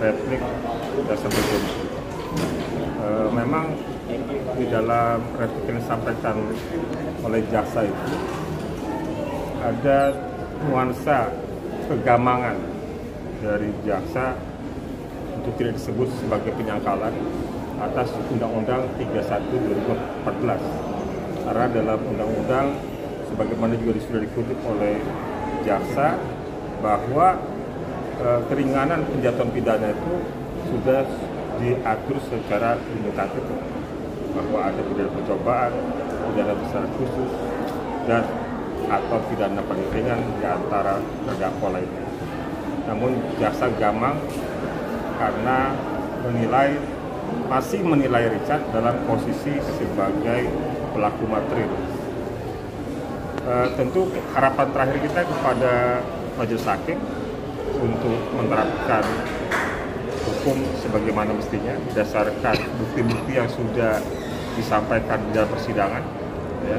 replik dan sebagainya. Memang di dalam replik yang disampaikan oleh jaksa itu ada nuansa kegamangan dari jaksa untuk tidak disebut sebagai penyangkalan atas Undang-Undang 31/2014. Karena dalam undang-undang sebagaimana juga sudah dikutip oleh jaksa bahwa keringanan penjatuhan pidana itu sudah diatur secara limitatif, bahwa ada pidana percobaan, pidana bersyarat khusus, dan atau pidana paling ringan di antara terdakwa lainnya. Namun jaksa gamang karena masih menilai Richard dalam posisi sebagai pelaku material. Tentu harapan terakhir kita kepada majelis hakim untuk menerapkan hukum sebagaimana mestinya berdasarkan bukti-bukti yang sudah disampaikan di dalam persidangan, ya,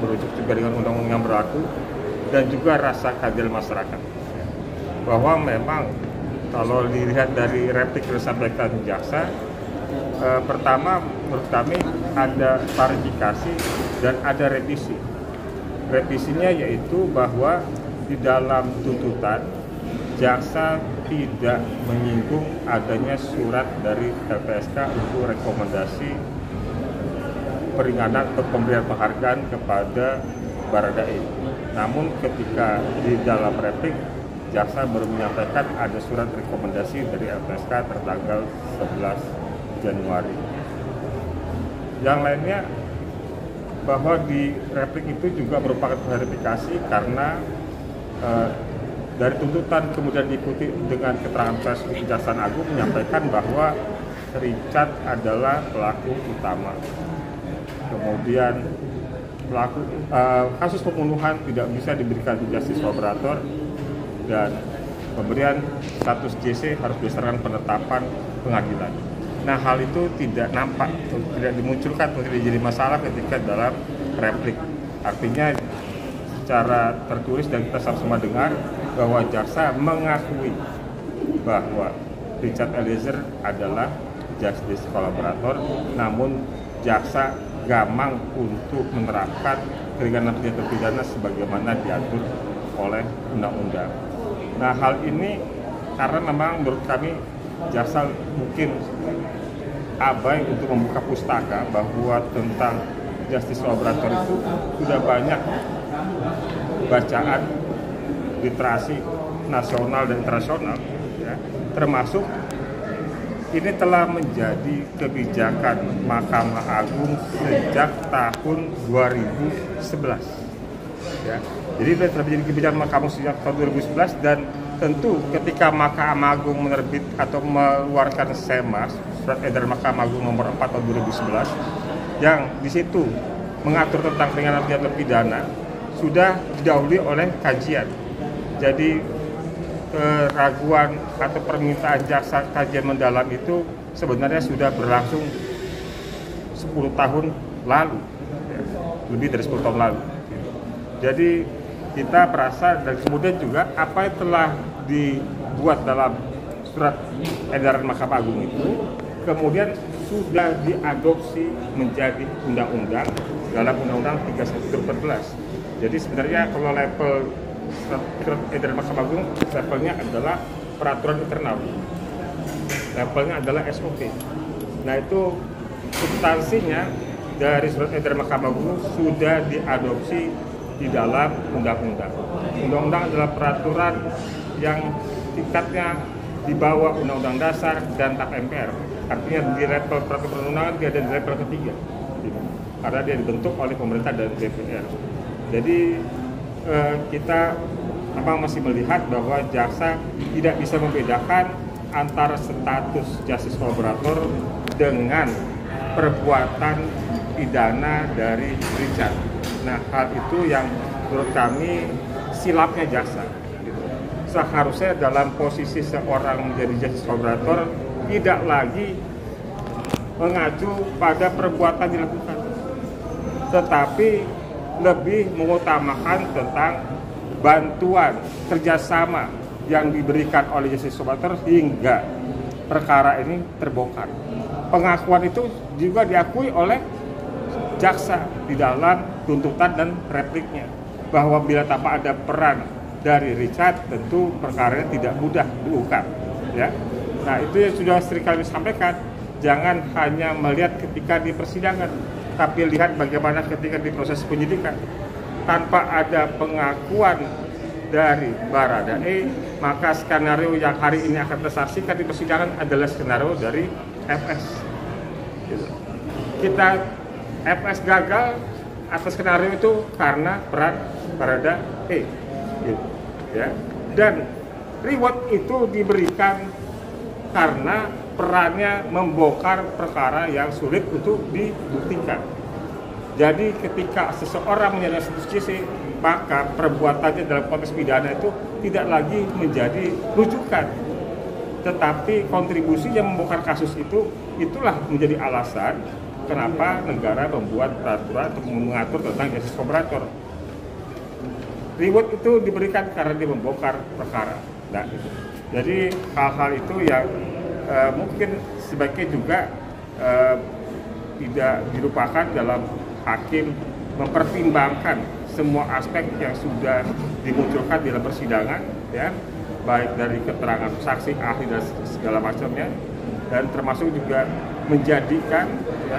merujuk juga dengan undang-undang yang berlaku, dan juga rasa keadilan masyarakat, ya. Bahwa memang kalau dilihat dari replik yang disampaikan jaksa, pertama menurut kami ada klarifikasi dan ada revisi. Revisinya yaitu bahwa di dalam tuntutan jaksa tidak menyinggung adanya surat dari LPSK untuk rekomendasi peringanan atau pemberian penghargaan kepada Baradae. Namun ketika di dalam replik jaksa baru menyampaikan ada surat rekomendasi dari LPSK tertanggal 11 Januari. Yang lainnya bahwa di replik itu juga merupakan klarifikasi karena dari tuntutan kemudian diikuti dengan keterangan pers Kejaksaan Agung menyampaikan bahwa Richard adalah pelaku utama. Kemudian kasus pembunuhan tidak bisa diberikan justice collaborator, dan pemberian status JC harus berdasarkan penetapan pengadilan. Nah, hal itu tidak nampak, tidak dimunculkan, tidak jadi masalah ketika dalam replik. Artinya secara tertulis dan kita sama-sama dengar bahwa jaksa mengakui bahwa Richard Eliezer adalah justice collaborator, namun jaksa gamang untuk menerapkan keringanan pidana sebagaimana diatur oleh undang-undang. Nah, hal ini karena memang menurut kami jaksa mungkin abai untuk membuka pustaka bahwa tentang justice collaborator itu sudah banyak bacaan literasi nasional dan internasional, ya, termasuk ini telah menjadi kebijakan Mahkamah Agung sejak tahun 2011. Ya. Jadi itu telah menjadi kebijakan Mahkamah Agung sejak tahun 2011, dan tentu ketika Mahkamah Agung menerbit atau mengeluarkan SEMAS, Surat Edaran Mahkamah Agung nomor 4 tahun 2011, yang di situ mengatur tentang keringanan pidana sudah didahului oleh kajian. Jadi keraguan atau permintaan jaksa kajian mendalam itu sebenarnya sudah berlangsung 10 tahun lalu, ya, lebih dari 10 tahun lalu. Jadi kita merasa, dan kemudian juga apa yang telah dibuat dalam surat edaran Mahkamah Agung itu kemudian sudah diadopsi menjadi undang-undang dalam Undang-Undang 31/2014. Jadi sebenarnya kalau level surat edaran Mahkamah Agung, levelnya adalah peraturan internal, levelnya adalah SOP. Nah, itu substansinya dari surat edaran Mahkamah Agung sudah diadopsi di dalam undang-undang. Undang-undang adalah peraturan yang tingkatnya di bawah Undang-Undang Dasar dan TAP MPR. Artinya di level peraturan perundang-undangan dia ada di level ketiga, karena dia dibentuk oleh pemerintah dan DPR. Jadi kita masih melihat bahwa jaksa tidak bisa membedakan antara status justice collaborator dengan perbuatan pidana dari Richard. Nah, hal itu yang menurut kami silapnya jaksa. Seharusnya dalam posisi seorang menjadi justice collaborator tidak lagi mengacu pada perbuatan dilakukan, tetapi lebih mengutamakan tentang bantuan kerjasama yang diberikan oleh justice collaborator hingga perkara ini terbongkar. Pengakuan itu juga diakui oleh jaksa di dalam tuntutan dan repliknya, bahwa bila tanpa ada peran dari Richard tentu perkaranya tidak mudah diungkap, ya. Nah, itu yang sudah sering kami sampaikan, jangan hanya melihat ketika di persidangan, tapi lihat bagaimana ketika di proses penyidikan. Tanpa ada pengakuan dari Baradae, maka skenario yang hari ini akan tersaksikan di persidangan adalah skenario dari FS. Gitu. FS gagal atas skenario itu karena peran Baradae. Gitu. Ya. Dan reward itu diberikan karena perannya membongkar perkara yang sulit untuk dibuktikan. Jadi ketika seseorang menyandang status JC, maka perbuatannya dalam konteks pidana itu tidak lagi menjadi rujukan, tetapi kontribusi yang membongkar kasus itu, itulah menjadi alasan kenapa negara membuat peraturan untuk mengatur tentang justice collaborator. Reward itu diberikan karena dia membongkar perkara. Nah, itu. Jadi hal-hal itu yang mungkin sebaiknya juga tidak dilupakan dalam hakim mempertimbangkan semua aspek yang sudah dimunculkan dalam persidangan, ya, baik dari keterangan saksi, ahli dan segala macamnya, dan termasuk juga menjadikan ya,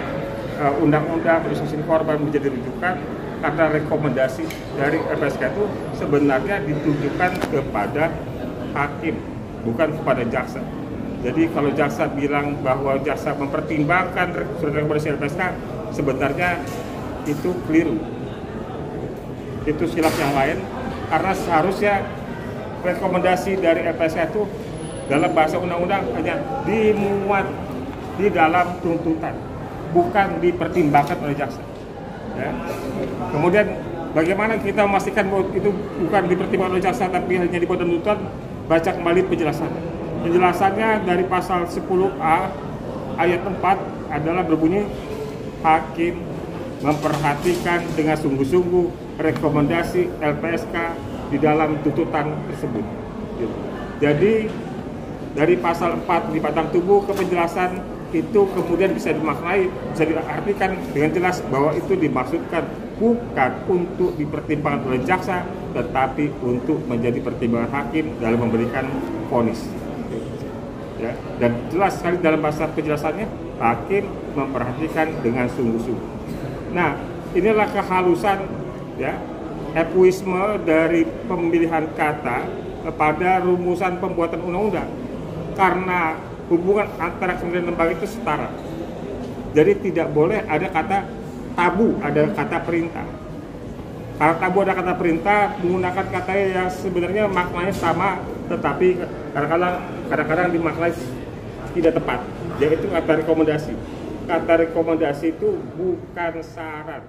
undang-undang perlindungan korban menjadi rujukan karena rekomendasi dari LPSK itu sebenarnya ditujukan kepada hakim, bukan kepada jaksa. Jadi kalau jaksa bilang bahwa jaksa mempertimbangkan surat rekomendasi LPSK, sebenarnya itu keliru. Itu silap yang lain, karena seharusnya rekomendasi dari LPSK itu dalam bahasa undang-undang hanya dimuat di dalam tuntutan, bukan dipertimbangkan oleh jaksa. Ya. Kemudian bagaimana kita memastikan bahwa itu bukan dipertimbangkan oleh jaksa tapi hanya dibuat dalam tuntutan? Baca kembali penjelasannya. Penjelasannya dari pasal 10A ayat 4 adalah berbunyi, hakim memperhatikan dengan sungguh-sungguh rekomendasi LPSK di dalam tuntutan tersebut. Jadi dari pasal 4 di batang tubuh ke penjelasan itu kemudian bisa dimaknai, bisa diartikan dengan jelas bahwa itu dimaksudkan bukan untuk dipertimbangkan oleh jaksa, tetapi untuk menjadi pertimbangan hakim dalam memberikan vonis. Ya, dan jelas sekali dalam bahasa penjelasannya, hakim memperhatikan dengan sungguh-sungguh. Nah, inilah kehalusan, ya, epuisme dari pemilihan kata pada rumusan pembuatan undang-undang, karena hubungan antara kementerian lembaga itu setara. Jadi tidak boleh ada kata tabu, ada kata perintah. Kalau tabu ada kata perintah, menggunakan kata yang sebenarnya maknanya sama, tetapi kadang-kadang dimaknai tidak tepat, yaitu kata rekomendasi. Kata rekomendasi itu bukan syarat